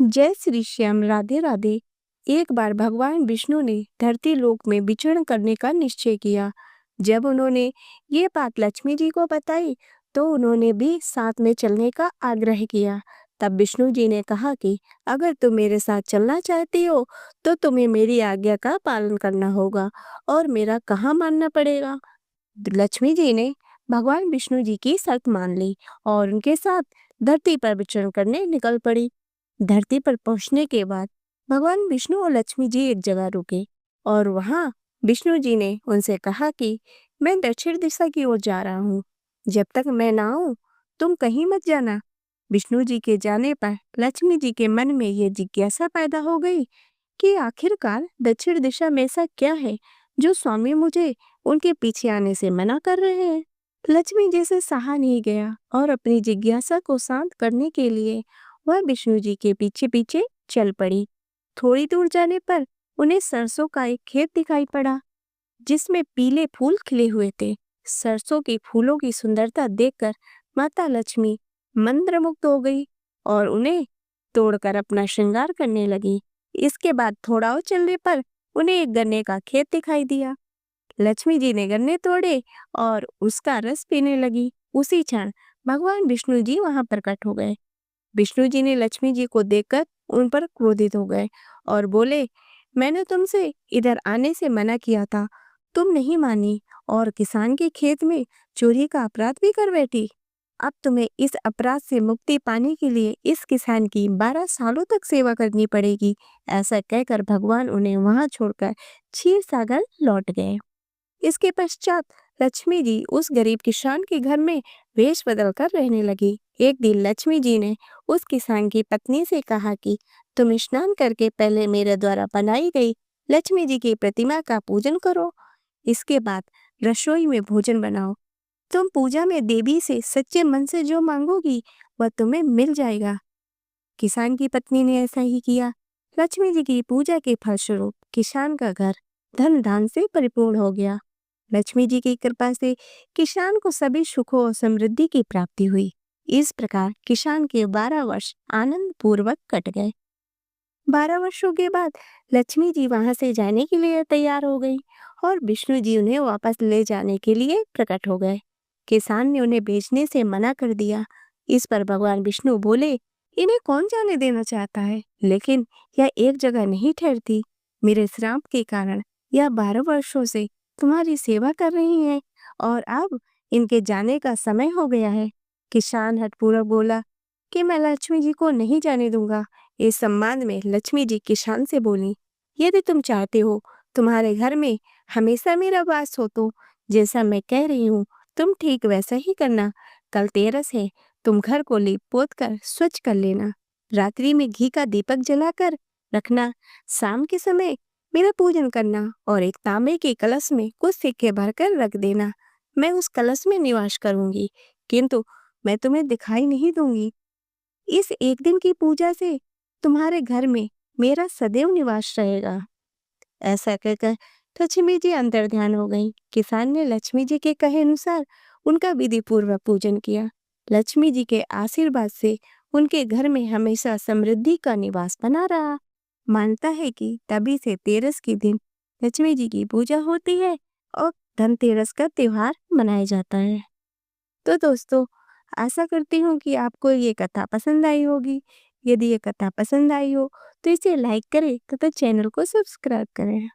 जय श्री श्याम, राधे राधे। एक बार भगवान विष्णु ने धरती लोक में विचरण करने का निश्चय किया। जब उन्होंने ये बात लक्ष्मी जी को बताई तो उन्होंने भी साथ में चलने का आग्रह किया। तब विष्णु जी ने कहा कि अगर तुम मेरे साथ चलना चाहती हो तो तुम्हें मेरी आज्ञा का पालन करना होगा और मेरा कहाँ मानना पड़ेगा। लक्ष्मी जी ने भगवान विष्णु जी की शर्त मान ली और उनके साथ धरती पर विचरण करने निकल पड़ी। धरती पर पहुंचने के बाद भगवान विष्णु और लक्ष्मी जी एक जगह रुके और वहां विष्णु जी ने उनसे कहा कि मैं दक्षिण दिशा की ओर जा रहा हूँ, जब तक मैं ना आऊं तुम कहीं मत जाना। विष्णु जी के जाने पर लक्ष्मी जी के मन में ये जिज्ञासा पैदा हो गई कि आखिरकार दक्षिण दिशा में ऐसा क्या है जो स्वामी मुझे उनके पीछे आने से मना कर रहे हैं। लक्ष्मी जी से सहा नहीं गया और अपनी जिज्ञासा को शांत करने के लिए वह विष्णु जी के पीछे पीछे चल पड़ी। थोड़ी दूर जाने पर उन्हें सरसों का एक खेत दिखाई पड़ा जिसमें पीले फूल खिले हुए थे। सरसों के फूलों की सुंदरता देखकर माता लक्ष्मी मंत्रमुग्ध हो गई और उन्हें तोड़कर अपना श्रृंगार करने लगी। इसके बाद थोड़ा और चलने पर उन्हें एक गन्ने का खेत दिखाई दिया। लक्ष्मी जी ने गन्ने तोड़े और उसका रस पीने लगी। उसी क्षण भगवान विष्णु जी वहां प्रकट हो गए। विष्णु जी ने लक्ष्मी जी को देखकर उन पर क्रोधित हो गए और बोले, मैंने तुमसे इधर आने से मना किया था, तुम नहीं मानी और किसान के खेत में चोरी का अपराध भी कर बैठी। अब तुम्हें इस अपराध से मुक्ति पाने के लिए इस किसान की 12 सालों तक सेवा करनी पड़ेगी। ऐसा कहकर भगवान उन्हें वहां छोड़कर क्षीर सागर लौट गए। इसके पश्चात लक्ष्मी जी उस गरीब किसान के घर में वेश बदलकर रहने लगी। एक दिन लक्ष्मी जी ने उस किसान की पत्नी से कहा कि तुम स्नान करके पहले मेरे द्वारा बनाई गई लक्ष्मी जी की प्रतिमा का पूजन करो। इसके बाद रसोई में भोजन बनाओ। तुम पूजा में देवी से सच्चे मन से जो मांगोगी वह तुम्हें मिल जाएगा। किसान की पत्नी ने ऐसा ही किया। लक्ष्मी जी की पूजा के फलस्वरूप किसान का घर धन धान से परिपूर्ण हो गया। लक्ष्मी जी की कृपा से किसान को सभी सुखों और समृद्धि की प्राप्ति हुई। इस प्रकार किसान के 12 वर्ष आनंद पूर्वक कट गए। 12 वर्षों के बाद लक्ष्मी जी वहां से जाने के लिए तैयार हो गई और विष्णु जी उन्हें वापस ले जाने के लिए प्रकट हो गए। किसान ने उन्हें बेचने से मना कर दिया। इस पर भगवान विष्णु बोले, इन्हें कौन जाने देना चाहता है, लेकिन यह एक जगह नहीं ठहरती। मेरे श्राप के कारण यह 12 वर्षों से तुम्हारी सेवा कर रही हैं और अब इनके जाने का समय हो गया है। किसान हठपूर्वक बोला कि मैं लक्ष्मी जी को नहीं जाने दूंगा। इस सम्मान में लक्ष्मी जी किसान से बोली, यदि तुम चाहते हो तुम्हारे घर में हमेशा मेरा वास हो तो जैसा मैं कह रही हूँ तुम ठीक वैसा ही करना। कल तेरस है, तुम घर को लीप पोत कर स्वच्छ कर लेना। रात्रि में घी का दीपक जलाकर रखना। शाम के समय मेरा पूजन करना और एक तांबे के कलश में कुछ सिक्के भरकर रख देना। मैं उस कलश में निवास करूंगी, किंतु मैं तुम्हें दिखाई नहीं दूंगी। इस एक दिन की पूजा से तुम्हारे घर में मेरा सदैव निवास रहेगा। ऐसा कहकर लक्ष्मी जी अंतर्ध्यान हो गई। किसान ने लक्ष्मी जी के कहे अनुसार उनका विधि पूर्वक पूजन किया। लक्ष्मी जी के आशीर्वाद से उनके घर में हमेशा समृद्धि का निवास बना रहा। मानता है कि तभी से तेरस के दिन लक्ष्मी जी की पूजा होती है और धनतेरस का त्योहार मनाया जाता है। तो दोस्तों, आशा करती हूँ कि आपको ये कथा पसंद आई होगी। यदि ये कथा पसंद आई हो तो इसे लाइक करें तथा चैनल को सब्सक्राइब करें।